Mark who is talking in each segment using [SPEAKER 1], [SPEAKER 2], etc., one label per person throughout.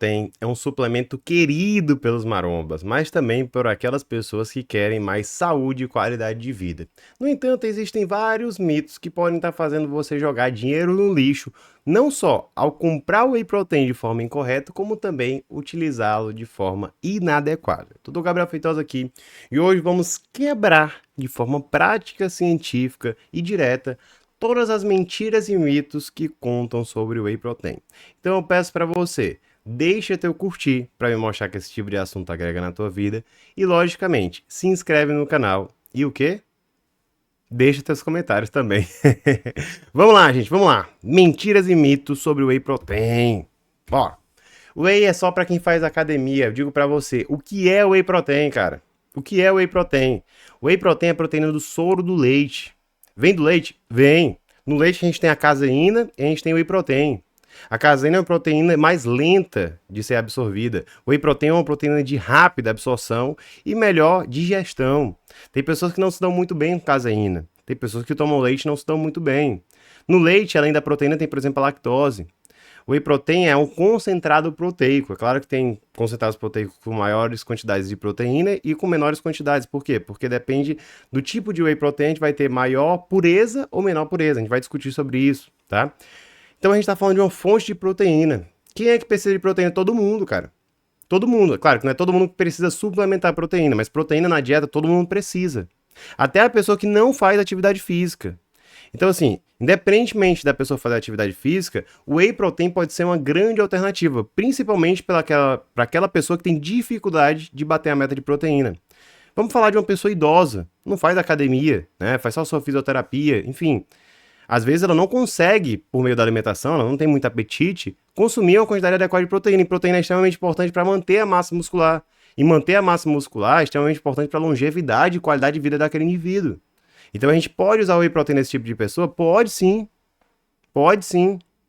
[SPEAKER 1] protein é um suplemento querido pelos marombas, mas também por aquelas pessoas que querem mais saúde e qualidade de vida. No entanto, existem vários mitos que podem estar fazendo você jogar dinheiro no lixo, não só ao comprar o whey protein de forma incorreta, como também utilizá-lo de forma inadequada. Tudo Gabriel Feitosa aqui e hoje vamos quebrar de forma prática, científica e direta todas as mentiras e mitos que contam sobre o whey protein. Então eu peço para você, deixa teu curtir para me mostrar que esse tipo de assunto agrega na tua vida e logicamente, se inscreve no canal e o quê? Deixa teus comentários também. Vamos lá, gente, vamos lá. Mentiras e mitos sobre o whey protein. Ó, o whey é só para quem faz academia. Eu digo para você, o que é o whey protein, cara? O que é o whey protein? O whey protein é a proteína do soro do leite. Vem do leite? Vem. No leite a gente tem a caseína e a gente tem o whey protein. A caseína é uma proteína mais lenta de ser absorvida. O whey protein é uma proteína de rápida absorção e melhor digestão. Tem pessoas que não se dão muito bem com caseína. Tem pessoas que tomam leite e não se dão muito bem. No leite, além da proteína, tem, por exemplo, a lactose. O whey protein é um concentrado proteico. É claro que tem concentrados proteicos com maiores quantidades de proteína e com menores quantidades. Por quê? Porque depende do tipo de whey protein, a gente vai ter maior pureza ou menor pureza. A gente vai discutir sobre isso, tá? Então a gente está falando de uma fonte de proteína. Quem é que precisa de proteína? Todo mundo, cara. Todo mundo. Claro que não é todo mundo que precisa suplementar proteína, mas proteína na dieta todo mundo precisa. Até a pessoa que não faz atividade física. Então, assim, independentemente da pessoa fazer atividade física, o whey protein pode ser uma grande alternativa, principalmente para aquela pessoa que tem dificuldade de bater a meta de proteína. Vamos falar de uma pessoa idosa, não faz academia, né? Faz só sua fisioterapia, enfim. Às vezes ela não consegue, por meio da alimentação, ela não tem muito apetite, consumir uma quantidade adequada de proteína. E proteína é extremamente importante para manter a massa muscular. E manter a massa muscular é extremamente importante para a longevidade e qualidade de vida daquele indivíduo. Então a gente pode usar o whey protein nesse tipo de pessoa? Pode sim,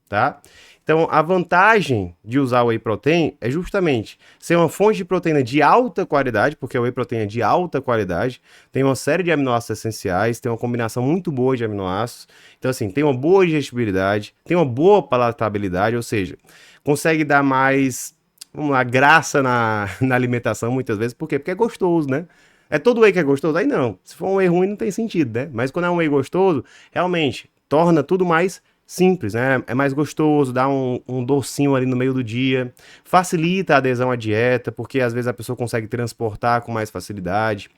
[SPEAKER 1] tá? Então a vantagem de usar o whey protein é justamente ser uma fonte de proteína de alta qualidade, porque o whey protein é de alta qualidade, tem uma série de aminoácidos essenciais, tem uma combinação muito boa de aminoácidos, então assim, tem uma boa digestibilidade, tem uma boa palatabilidade, ou seja, consegue dar mais, vamos lá, graça na alimentação muitas vezes, por quê? Porque é gostoso, né? É todo whey que é gostoso? Aí não. Se for um whey ruim, não tem sentido, né? Mas quando é um whey gostoso, realmente torna tudo mais simples, né? É mais gostoso, dá um docinho ali no meio do dia, facilita a adesão à dieta, porque às vezes a pessoa consegue transportar com mais facilidade,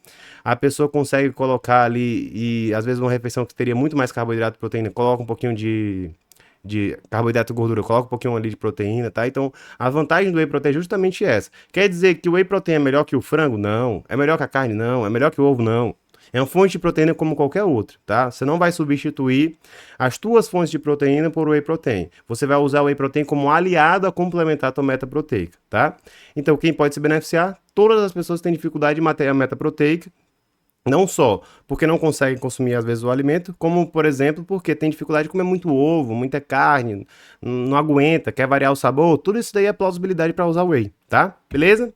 [SPEAKER 1] a pessoa consegue colocar ali, e às vezes uma refeição que teria muito mais carboidrato e proteína, coloca um pouquinho de carboidrato e gordura, coloca um pouquinho ali de proteína, tá? Então, a vantagem do whey protein é justamente essa. Quer dizer que o whey protein é melhor que o frango? Não. É melhor que a carne? Não. É melhor que o ovo? Não. É uma fonte de proteína como qualquer outra, tá? Você não vai substituir as tuas fontes de proteína por whey protein. Você vai usar o whey protein como aliado a complementar a tua meta proteica, tá? Então, quem pode se beneficiar? Todas as pessoas que têm dificuldade de manter a meta proteica, não só porque não conseguem consumir às vezes o alimento, como por exemplo porque tem dificuldade de comer muito ovo, muita carne, não aguenta, quer variar o sabor, tudo isso daí é plausibilidade para usar whey, tá? Beleza?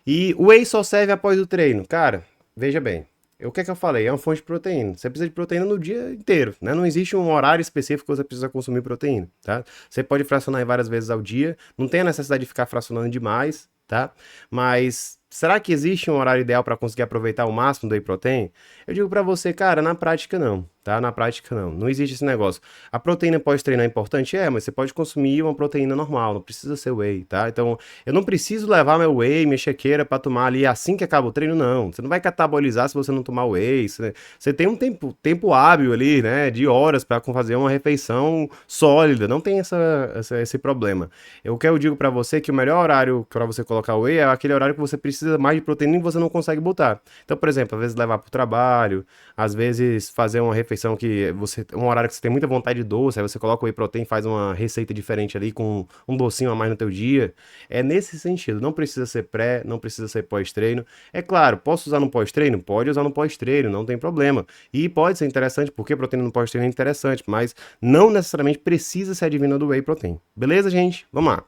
[SPEAKER 1] E o whey só serve após o treino. Cara, veja bem, o que é que eu falei? É uma fonte de proteína. Você precisa de proteína no dia inteiro, né? Não existe um horário específico que você precisa consumir proteína, tá? Você pode fracionar várias vezes ao dia, não tem a necessidade de ficar fracionando demais, tá? Mas será que existe um horário ideal para conseguir aproveitar o máximo do whey protein? Eu digo para você, cara, na prática não, tá? Na prática não. Não existe esse negócio. A proteína pós-treino é importante? É, mas você pode consumir uma proteína normal, não precisa ser whey, tá? Então, eu não preciso levar meu whey, minha chequeira para tomar ali assim que acaba o treino, não. Você não vai catabolizar se você não tomar whey. Você tem um tempo hábil ali, né, de horas para fazer uma refeição sólida. Não tem esse problema. O que eu digo para você é que o melhor horário para você colocar whey é aquele horário que você precisa mais de proteína e você não consegue botar. Então, por exemplo, às vezes levar para o trabalho, às vezes fazer uma refeição que você, um horário que você tem muita vontade de doce, aí você coloca o whey protein, faz uma receita diferente ali com um docinho a mais no teu dia. É nesse sentido, não precisa ser pré, não precisa ser pós-treino. É claro, posso usar no pós-treino? Pode usar no pós-treino, não tem problema. E pode ser interessante, porque proteína no pós-treino é interessante, mas não necessariamente precisa ser advinda do whey protein. Beleza, gente? Vamos lá.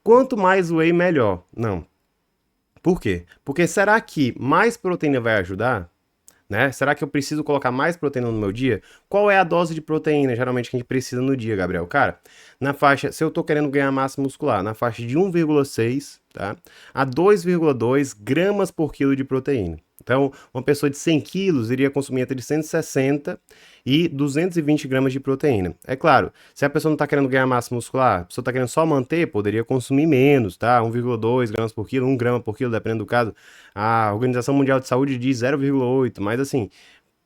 [SPEAKER 1] Quanto mais whey, melhor. Não. Por quê? Porque será que mais proteína vai ajudar? né? Será que eu preciso colocar mais proteína no meu dia? Qual é a dose de proteína, geralmente, que a gente precisa no dia, Gabriel? Cara, na faixa, se eu tô querendo ganhar massa muscular, na faixa de 1,6, tá? A 2,2 gramas por quilo de proteína. Então, uma pessoa de 100 quilos iria consumir entre 160 e 220 gramas de proteína. É claro, se a pessoa não está querendo ganhar massa muscular, a pessoa está querendo só manter, poderia consumir menos, tá? 1,2 gramas por quilo, 1 grama por quilo, dependendo do caso. A Organização Mundial de Saúde diz 0,8, mas assim,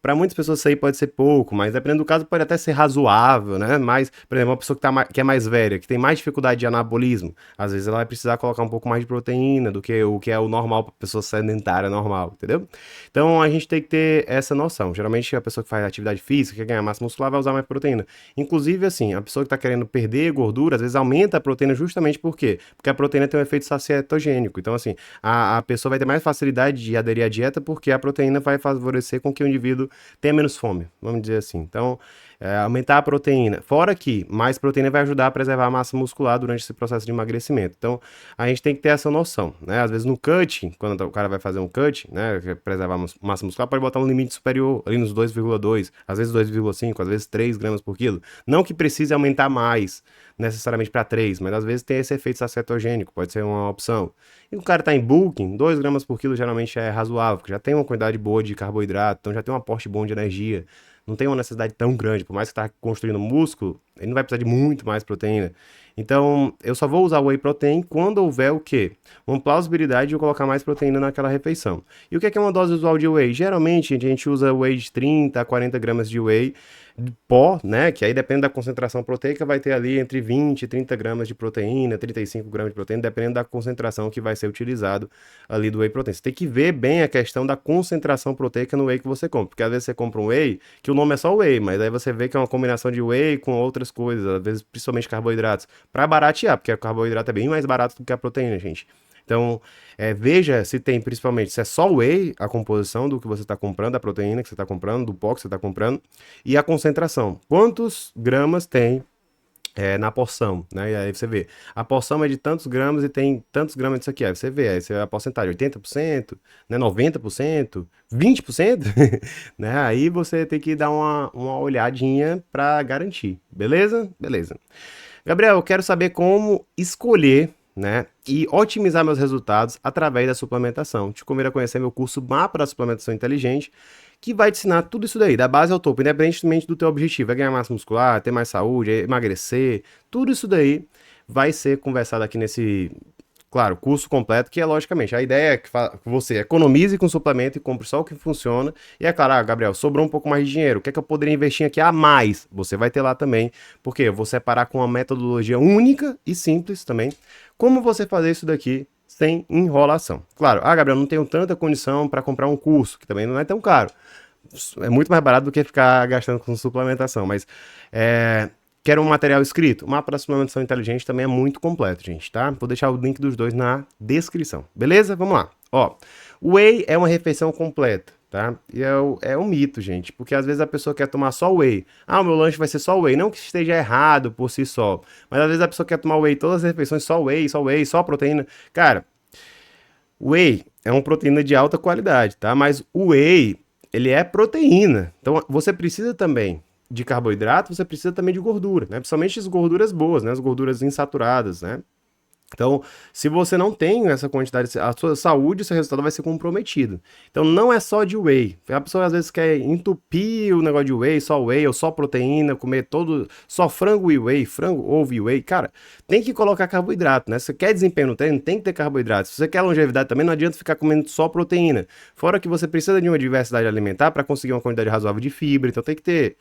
[SPEAKER 1] para muitas pessoas isso aí pode ser pouco, mas dependendo do caso pode até ser razoável, né? Mas, por exemplo, uma pessoa que é mais velha, que tem mais dificuldade de anabolismo, às vezes ela vai precisar colocar um pouco mais de proteína do que o que é o normal para pessoa sedentária normal, entendeu? Então a gente tem que ter essa noção. Geralmente a pessoa que faz atividade física, quer ganhar massa muscular, vai usar mais proteína. Inclusive, assim, a pessoa que está querendo perder gordura, às vezes aumenta a proteína justamente por quê? Porque a proteína tem um efeito sacietogênico. Então, assim, a pessoa vai ter mais facilidade de aderir à dieta porque a proteína vai favorecer com que o indivíduo tenha menos fome, vamos dizer assim. Então, aumentar a proteína. Fora que mais proteína vai ajudar a preservar a massa muscular durante esse processo de emagrecimento. Então, a gente tem que ter essa noção, né? Às vezes no cut, quando o cara vai fazer um cut, né, preservar a massa muscular, pode botar um limite superior ali nos 2,2, às vezes 2,5, às vezes 3 gramas por quilo. Não que precise aumentar mais, necessariamente para 3, mas às vezes tem esse efeito sacietogênico, pode ser uma opção. E o cara tá em bulking, 2 gramas por quilo geralmente é razoável, porque já tem uma quantidade boa de carboidrato, então já tem um aporte bom de energia, não tem uma necessidade tão grande, por mais que tá construindo músculo, ele não vai precisar de muito mais proteína. Então, eu só vou usar o whey protein quando houver o quê? Uma plausibilidade de eu colocar mais proteína naquela refeição. E o que é uma dose usual de whey? Geralmente, a gente usa whey de 30 a 40 gramas de whey pó, né? Que aí depende da concentração proteica, vai ter ali entre 20 e 30 gramas de proteína, 35 gramas de proteína, dependendo da concentração que vai ser utilizado ali do whey protein. Você tem que ver bem a questão da concentração proteica no whey que você compra, porque às vezes você compra um whey, que o nome é só whey, mas aí você vê que é uma combinação de whey com outras coisas, às vezes principalmente carboidratos, para baratear, porque o carboidrato é bem mais barato do que a proteína, gente. Então, veja se tem, principalmente, se é só whey a composição do que você está comprando, da proteína que você está comprando, do pó que você está comprando, e a concentração. Quantos gramas tem na porção, né? E aí você vê, a porção é de tantos gramas e tem tantos gramas disso aqui. Aí você vê, aí você vê a porcentagem, 80%, né? 90%, 20%, né? Aí você tem que dar uma olhadinha para garantir, beleza? Beleza. Gabriel, eu quero saber como escolher, né, e otimizar meus resultados através da suplementação. Te convido a conhecer meu curso Mapa da Suplementação Inteligente, que vai te ensinar tudo isso daí, da base ao topo, independentemente do teu objetivo. É ganhar massa muscular, ter mais saúde, emagrecer, tudo isso daí vai ser conversado aqui nesse, claro, curso completo, que é logicamente, a ideia é que você economize com suplemento e compre só o que funciona. E é claro, Gabriel, sobrou um pouco mais de dinheiro, o que é que eu poderia investir aqui a mais? Você vai ter lá também, porque eu vou separar com uma metodologia única e simples também, como você fazer isso daqui sem enrolação. Claro, Gabriel, não tenho tanta condição para comprar um curso, que também não é tão caro. É muito mais barato do que ficar gastando com suplementação, mas quero um material escrito? O mapa da suplementação inteligente também é muito completo, gente, tá? Vou deixar o link dos dois na descrição, beleza? Vamos lá. Ó, o whey é uma refeição completa, tá? E é um mito, gente, porque às vezes a pessoa quer tomar só whey. O meu lanche vai ser só whey. Não que esteja errado por si só, mas às vezes a pessoa quer tomar whey todas as refeições, só whey, só proteína. Cara, whey é uma proteína de alta qualidade, tá? Mas o whey, ele é proteína. Então você precisa também de carboidrato, você precisa também de gordura, né? Principalmente as gorduras boas, né? As gorduras insaturadas, né? Então, se você não tem essa quantidade, a sua saúde, o seu resultado vai ser comprometido. Então, não é só de whey. A pessoa às vezes quer entupir o negócio de whey ou só proteína, comer só frango e whey, frango, ovo e whey. Cara, tem que colocar carboidrato, né? Se você quer desempenho no treino, tem que ter carboidrato. Se você quer longevidade também, não adianta ficar comendo só proteína. Fora que você precisa de uma diversidade alimentar para conseguir uma quantidade razoável de fibra. Então, tem que ter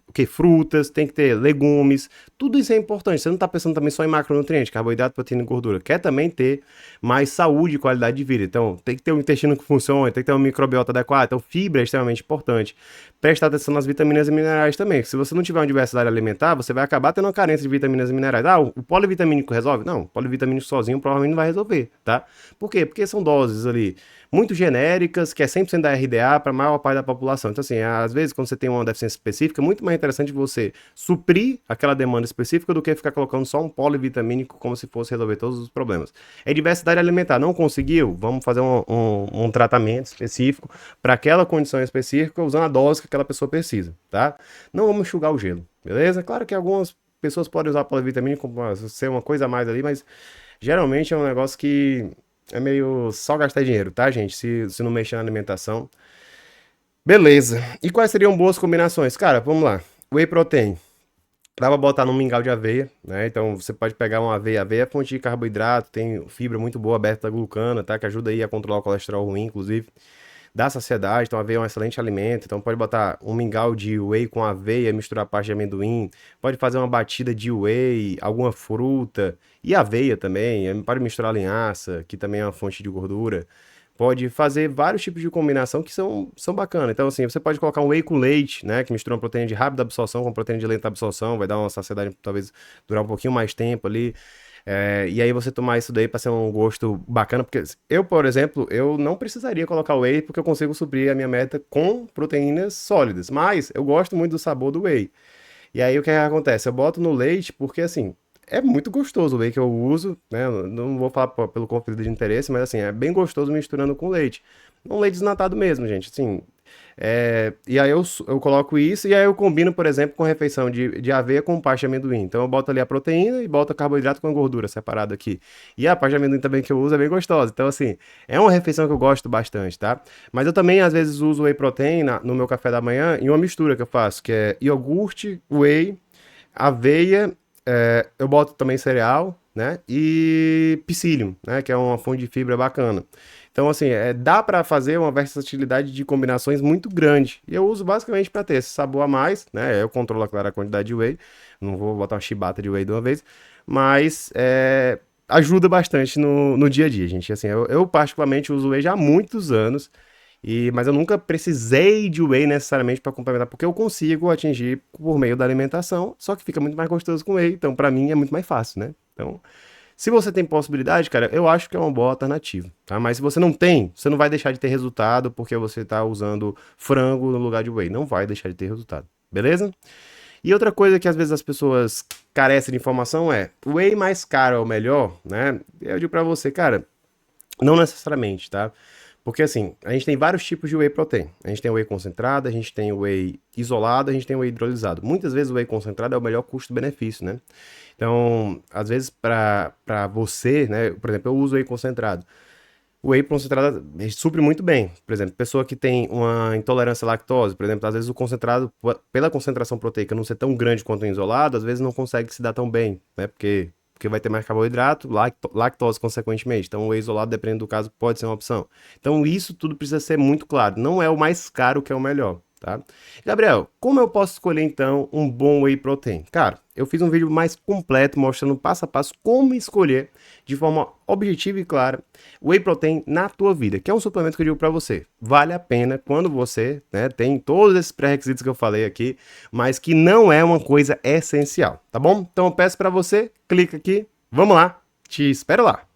[SPEAKER 1] o quê? Frutas, tem que ter legumes. Tudo isso é importante. Você não está pensando também só em macronutrientes, carboidrato, proteína e gordura. Quer também ter mais saúde e qualidade de vida. Então, tem que ter um intestino que funcione, tem que ter uma microbiota adequada. Então, fibra é extremamente importante. Presta atenção nas vitaminas e minerais também. Se você não tiver uma diversidade alimentar, você vai acabar tendo uma carência de vitaminas e minerais. O polivitamínico resolve? Não, o polivitamínico sozinho provavelmente não vai resolver, tá? Por quê? Porque são doses ali muito genéricas, que é 100% da RDA para a maior parte da população. Então, assim, às vezes, quando você tem uma deficiência específica, é muito mais interessante você suprir aquela demanda específica do que ficar colocando só um polivitamínico como se fosse você resolver todos os problemas. É diversidade alimentar. Não conseguiu? Vamos fazer um tratamento específico para aquela condição específica, usando a dose que aquela pessoa precisa, tá? Não vamos enxugar o gelo, beleza? Claro que algumas pessoas podem usar a polivitamina como ser uma coisa a mais ali, mas geralmente é um negócio que é meio só gastar dinheiro, tá, gente? Se não mexer na alimentação. Beleza. E quais seriam boas combinações? Cara, vamos lá. Whey protein. Dá pra botar num mingau de aveia, né? Então você pode pegar uma aveia. Aveia é fonte de carboidrato, tem fibra muito boa, beta-glucana, tá? Que ajuda aí a controlar o colesterol ruim, inclusive. Dá saciedade, então a aveia é um excelente alimento. Então pode botar um mingau de whey com aveia, misturar parte de amendoim. Pode fazer uma batida de whey, alguma fruta e aveia também. Pode misturar linhaça, que também é uma fonte de gordura. Pode fazer vários tipos de combinação que são bacanas. Então, assim, você pode colocar um whey com leite, né? Que mistura uma proteína de rápida absorção com proteína de lenta absorção. Vai dar uma saciedade, talvez, durar um pouquinho mais tempo ali. E aí você tomar isso daí para ser um gosto bacana. Porque eu, por exemplo, eu não precisaria colocar whey porque eu consigo suprir a minha meta com proteínas sólidas. Mas eu gosto muito do sabor do whey. E aí o que acontece? Eu boto no leite porque, assim, é muito gostoso o whey que eu uso, né? Eu não vou falar pelo conflito de interesse, mas, assim, é bem gostoso misturando com leite. Um leite desnatado mesmo, gente, assim. E aí eu coloco isso e aí eu combino, por exemplo, com refeição de aveia com parte de amendoim. Então eu boto ali a proteína e boto carboidrato com a gordura separado aqui. E a parte de amendoim também que eu uso é bem gostosa. Então, assim, é uma refeição que eu gosto bastante, tá? Mas eu também, às vezes, uso whey protein no meu café da manhã em uma mistura que eu faço, que é iogurte, whey, aveia, eu boto também cereal, né? E psyllium, né? Que é uma fonte de fibra bacana. Então, assim, dá para fazer uma versatilidade de combinações muito grande. E eu uso basicamente para ter esse sabor a mais, né? Eu controlo, claro, a quantidade de whey. Não vou botar uma chibata de whey de uma vez. Mas ajuda bastante no dia a dia, gente. Assim, eu particularmente uso whey já há muitos anos. Mas eu nunca precisei de whey necessariamente para complementar, porque eu consigo atingir por meio da alimentação, só que fica muito mais gostoso com whey, então para mim é muito mais fácil, né? Então, se você tem possibilidade, cara, eu acho que é uma boa alternativa, tá? Mas se você não tem, você não vai deixar de ter resultado porque você tá usando frango no lugar de whey, não vai deixar de ter resultado, beleza? E outra coisa que às vezes as pessoas carecem de informação é, o whey mais caro é o melhor, né? Eu digo pra você, cara, não necessariamente, tá? Porque assim, a gente tem vários tipos de whey protein. A gente tem o whey concentrado, a gente tem o whey isolado, a gente tem o whey hidrolisado. Muitas vezes o whey concentrado é o melhor custo-benefício, né? Então, às vezes para você, né, por exemplo, eu uso whey concentrado. O whey concentrado supre muito bem. Por exemplo, pessoa que tem uma intolerância à lactose, por exemplo, às vezes o concentrado, pela concentração proteica não ser tão grande quanto o isolado, às vezes não consegue se dar tão bem, né? Porque vai ter mais carboidrato, lactose, consequentemente. Então, o whey isolado, dependendo do caso, pode ser uma opção. Então, isso tudo precisa ser muito claro. Não é o mais caro que é o melhor, tá? Gabriel, como eu posso escolher, então, um bom whey protein? Cara, eu fiz um vídeo mais completo mostrando passo a passo como escolher de forma objetiva e clara whey protein na tua vida, que é um suplemento que eu digo para você. Vale a pena quando você, né, tem todos esses pré-requisitos que eu falei aqui, mas que não é uma coisa essencial, tá bom? Então eu peço para você, clica aqui, vamos lá, te espero lá.